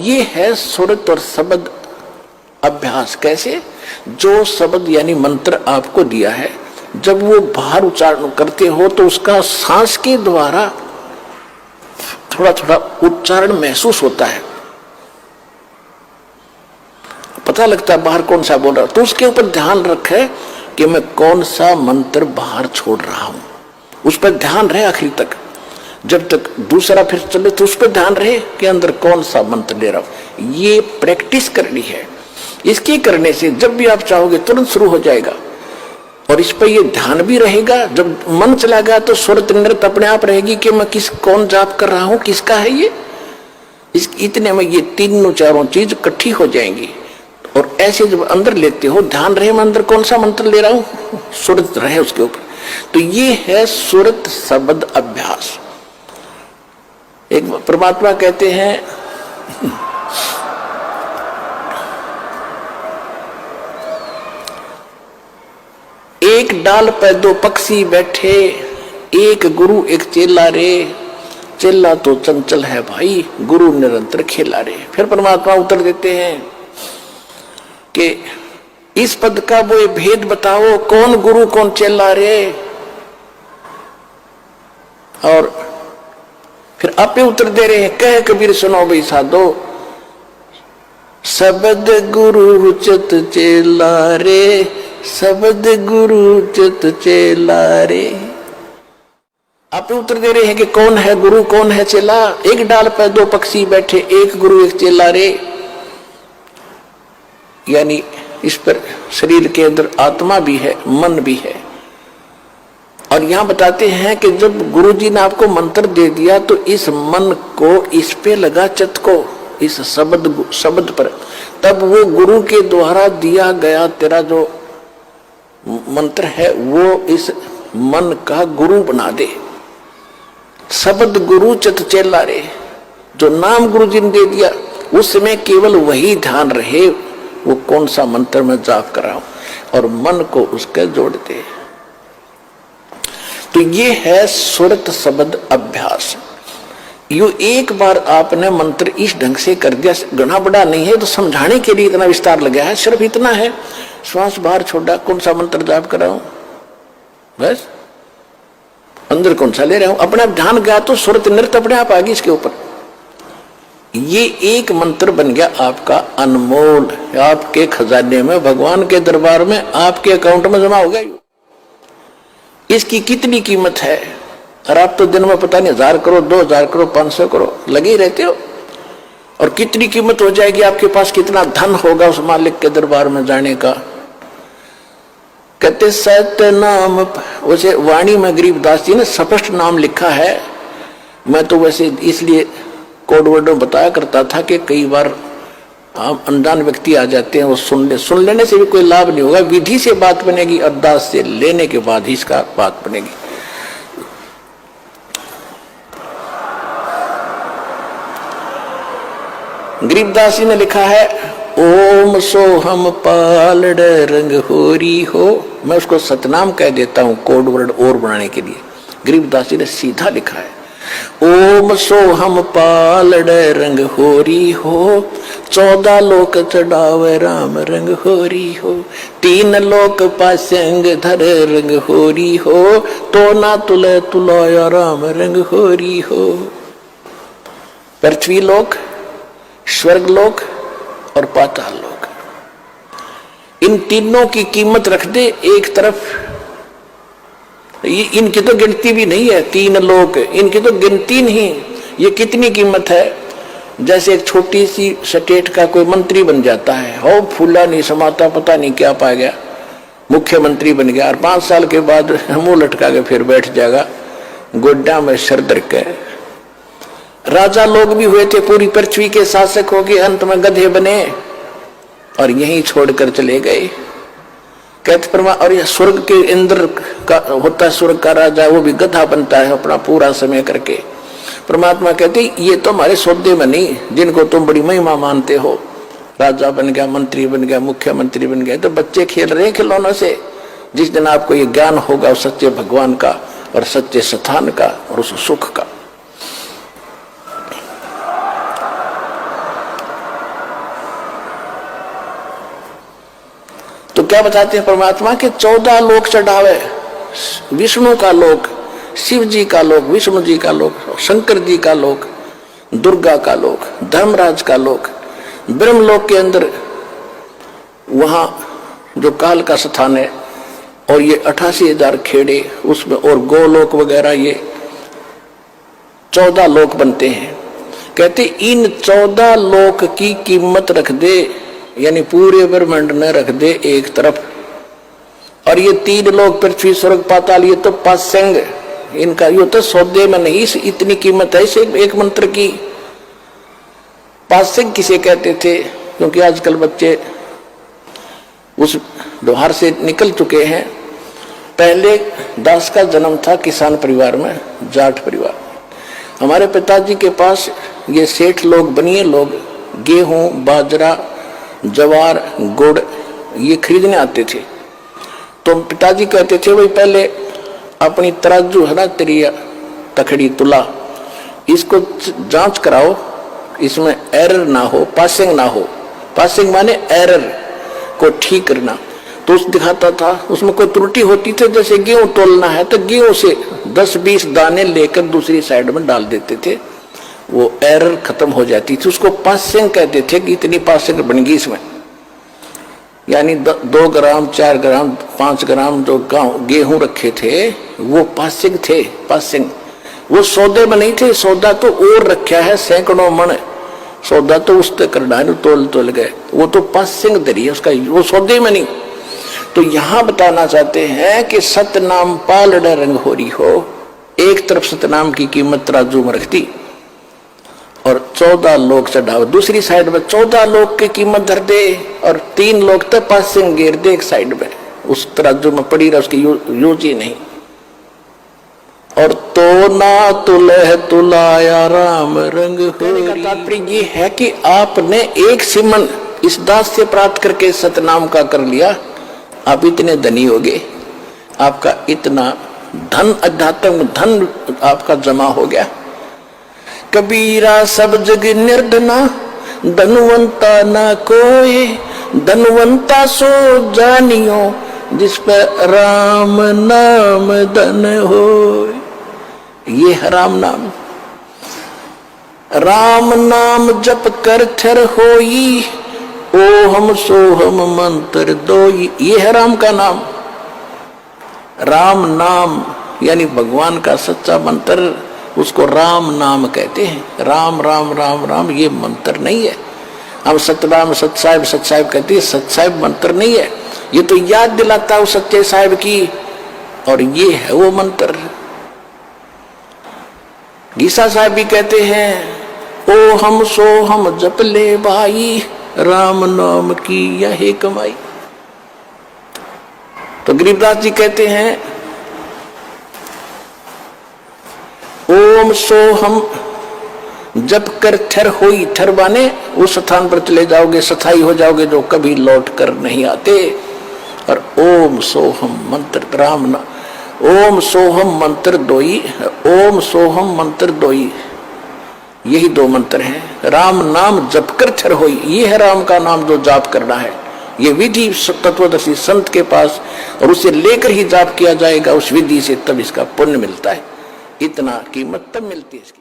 ये है सुरत और शब्द अभ्यास। कैसे? जो शब्द यानी मंत्र आपको दिया है, जब वो बाहर उच्चारण करते हो तो उसका सांस के द्वारा थोड़ा थोड़ा उच्चारण महसूस होता है, पता लगता है बाहर कौन सा बोल रहा है। तो उसके ऊपर ध्यान रखे कि मैं कौन सा मंत्र बाहर छोड़ रहा हूं, उस पर ध्यान रहे आखिरी तक। जब तक दूसरा फिर चले तो उस पर ध्यान रहे कि अंदर कौन सा मंत्र ले रहा हूं। ये प्रैक्टिस करनी है। इसके करने से जब भी आप चाहोगे तुरंत शुरू हो जाएगा और इस पर ये ध्यान भी रहेगा। जब मन चला गया तो सुरत नृत्य अपने आप रहेगी कि मैं कौन जाप कर रहा हूं, किसका है ये। इतने में ये तीनों चारों चीज इकट्ठी हो जाएंगी। और ऐसे जब अंदर लेते हो ध्यान रहे मैं अंदर कौन सा मंत्र ले रहा हूं, सुरत रहे उसके ऊपर। तो ये है सुरत शब्द अभ्यास। एक परमात्मा कहते हैं एक डाल पे दो पक्षी बैठे, एक गुरु एक चेला रे, चेला तो चंचल है भाई, गुरु निरंतर खेला रे। फिर परमात्मा उत्तर देते हैं कि इस पद का वो भेद बताओ, कौन गुरु कौन चेला रे। और फिर आपे उत्तर दे रहे हैं, कह कबीर सुनो भाई साधो, शब्द गुरु चित चेला रे, शब्द गुरु चित चेला रे। आप उत्तर दे रहे हैं कि कौन है गुरु कौन है चेला। एक डाल पर दो पक्षी बैठे, एक गुरु एक चेला रे। यानी इस पर शरीर के अंदर आत्मा भी है, मन भी है। और यहां बताते हैं कि जब गुरु जी ने आपको मंत्र दे दिया तो इस मन को इस पे लगा, चित्त को इस शब्द पर, तब वो गुरु के द्वारा दिया गया तेरा जो मंत्र है वो इस मन का गुरु बना दे। शब्द गुरु चित चेला रे, जो नाम गुरु जी ने दे दिया उसमें केवल वही ध्यान रहे, वो कौन सा मंत्र में जाप कर रहा हूं, और मन को उसके जोड़ दे। तो ये है सुरत शब्द अभ्यास। यो एक बार आपने मंत्र इस ढंग से कर दिया, घना बड़ा नहीं है तो समझाने के लिए इतना विस्तार लगा है, सिर्फ इतना है। श्वास बाहर छोड़ा, कौन सा मंत्र जाप कर रहा हूं, बस अंदर कौन सा ले रहा हूं, अपना ध्यान गया तो सुरत नृत्य अपने आप आ गई इसके ऊपर। ये एक मंत्र बन गया आपका अनमोल, आपके खजाने में, भगवान के दरबार में, आपके अकाउंट में जमा हो गया। इसकी कितनी कीमत है, और आप तो दिन में पता नहीं 1000 करो, 2000 करो, 500 करो लगे ही रहते हो। और कितनी कीमत हो जाएगी आपके पास, कितना धन होगा उस मालिक के दरबार में जाने का। कहते सत्य नाम, उसे वाणी में गरीबदास जी ने स्पष्ट नाम लिखा है। मैं तो वैसे इसलिए कोड वर्ड में बताया करता था कि कई बार हम अनजान व्यक्ति आ जाते हैं, वो सुन लेने से भी कोई लाभ नहीं होगा। विधि से बात बनेगी, अरदास से लेने के बाद ही इसका बात बनेगी। गरीबदास जी ने लिखा है, ओम सोहम पालड़ रंग होरी हो। मैं उसको सतनाम कह देता हूं कोड वर्ड और बनाने के लिए। गरीबदास जी ने सीधा लिखा है, ओम सोहम पालड़ रंग होरी हो, 14 लोक चढ़ावे राम रंग होरी हो, 3 लोक पासंग धर रंग होरी हो, तो ना तुले तुलाया राम रंग होरी हो। पृथ्वी लोक, स्वर्ग लोक और पाताल लोक, इन तीनों की कीमत रख दे एक तरफ। इनकी तो गिनती भी नहीं है, 3 लोक, इनकी तो गिनती नहीं। ये कितनी कीमत है। जैसे एक छोटी सी स्टेट का कोई मंत्री बन जाता है, हो फूला नहीं समाता, पता नहीं क्या पा गया, मुख्यमंत्री बन गया, और 5 साल के बाद मुंह लटका के फिर बैठ जाएगा गोड्डा में सर धर के। राजा लोग भी हुए थे, पूरी पृथ्वी के शासक हो गए, अंत में गधे बने और यहीं छोड़कर चले गए। कहते परमा, और यह स्वर्ग के इंद्र का होता है, स्वर्ग का राजा, वो भी गधा बनता है अपना पूरा समय करके। परमात्मा कहते ये तो हमारे सौदे में नहीं, जिनको तुम बड़ी महिमा मानते हो, राजा बन गया, मंत्री बन गया, मुख्यमंत्री बन गया, तो बच्चे खेल रहे खिलौनों से। जिस दिन आपको ये ज्ञान होगा उस सच्चे भगवान का और सच्चे स्थान का और उस सुख का। क्या बताते हैं परमात्मा के 14 लोक चढ़ावे, विष्णु का लोक, शिव जी का लोक, विष्णु जी का लोक, शंकर जी का लोक, दुर्गा का लोक, धर्मराज का लोक, ब्रह्मलोक के अंदर वहां जो काल का स्थान है, और ये 88,000 खेड़े उसमें, और गोलोक वगैरह, ये 14 लोक बनते हैं। कहते इन 14 लोक की कीमत रख दे, यानी पूरे ब्रह्मांड में रख दे एक तरफ, और ये 3 लोक पृथ्वी स्वर्ग पाताल, ये तो पासंग, इनका ये तो सौदे में नहीं, इतनी कीमत है इसे एक मंत्र की। पासंग किसे कहते थे? क्योंकि आजकल बच्चे उस व्यवहार से निकल चुके हैं। पहले दास का जन्म था किसान परिवार में, जाट परिवार। हमारे पिताजी के पास ये सेठ लोग, बनिए लोग, गेहूं, बाजरा, ज्वार, गुड़ ये खरीदने आते थे। तो पिताजी कहते थे भाई पहले अपनी तराजू है ना, तेरी तखड़ी तुला, इसको जांच कराओ, इसमें एरर ना हो, पासिंग ना हो। पासिंग माने एरर को ठीक करना। तो उस दिखाता था, उसमें कोई त्रुटि होती थी, जैसे गेहूं तोलना है तो गेहूं से 10-20 दाने लेकर दूसरी साइड में डाल देते थे, वो एरर खत्म हो जाती थी। उसको पासिंग कहते थे कि इतनी पासिंग बन गई इसमें, यानी 2 ग्राम, 4 ग्राम, 5 ग्राम जो गेहूं रखे थे वो पासिंग थे। पासिंग वो सौदे में नहीं थे, सौदा तो और रखा है, सैकड़ों मन सौदा तो उस तक करना, तोल गए, वो तो पासिंग दरी है उसका, वो सौदे में नहीं। तो यहां बताना चाहते हैं कि सतनाम पालड़ रंग हो रही हो, एक तरफ सतनाम की कीमत तराजू में रखती और 14 लोग चढ़ाओ, दूसरी साइड में 14 लोग की कीमत धर दे, और 3 लोग तक पासिंग गिर दे एक साइड में, उस तराजू में पड़ी रहा, उसकी यूज ही नहीं। और तो ना तुलह तुलाया राम रंग हो। तात्पर्य ये है कि आपने एक सिमन इस दास से प्राप्त करके सतनाम का कर लिया, आप इतने धनी हो गए, आपका इतना धन, अध्यात्म धन आपका जमा हो गया। कबीरा सब जग निर्धना, धनवंता ना कोई, धनवंता सो जानियो, जिस पर राम नाम धन हो। ये है राम नाम। राम नाम जप कर थर होई, ओहम सोहम मंत्र दोई। ये है राम का नाम। राम नाम यानी भगवान का सच्चा मंत्र, उसको राम नाम कहते हैं। राम राम राम राम ये मंत्र नहीं है। हम सतनाम सतसाहिब सतसाहिब कहते हैं, सतसाहिब मंत्र नहीं है, ये तो याद दिलाता है सच्चे साहिब की, और ये है वो मंत्र। गीसा साहब भी कहते हैं, ओ हम सो हम जप ले भाई, राम नाम की यही कमाई। तो गरीबदास जी कहते हैं, ओम सो हम जप कर ठर होई, ठर माने उस स्थान पर चले जाओगे, स्थायी हो जाओगे जो कभी लौट कर नहीं आते। और ओम सोहम मंत्र राम ना, ओम सोहम मंत्र दोई, ओम सोहम मंत्र दोई, यही 2 मंत्र हैं। राम नाम जप कर ठर होई, ये है राम का नाम जो जाप करना है। ये विधि तत्वदर्शी संत के पास, और उसे लेकर ही जाप किया जाएगा उस विधि से, तब इसका पुण्य मिलता है। इतना कीमत तब मिलती है इसकी।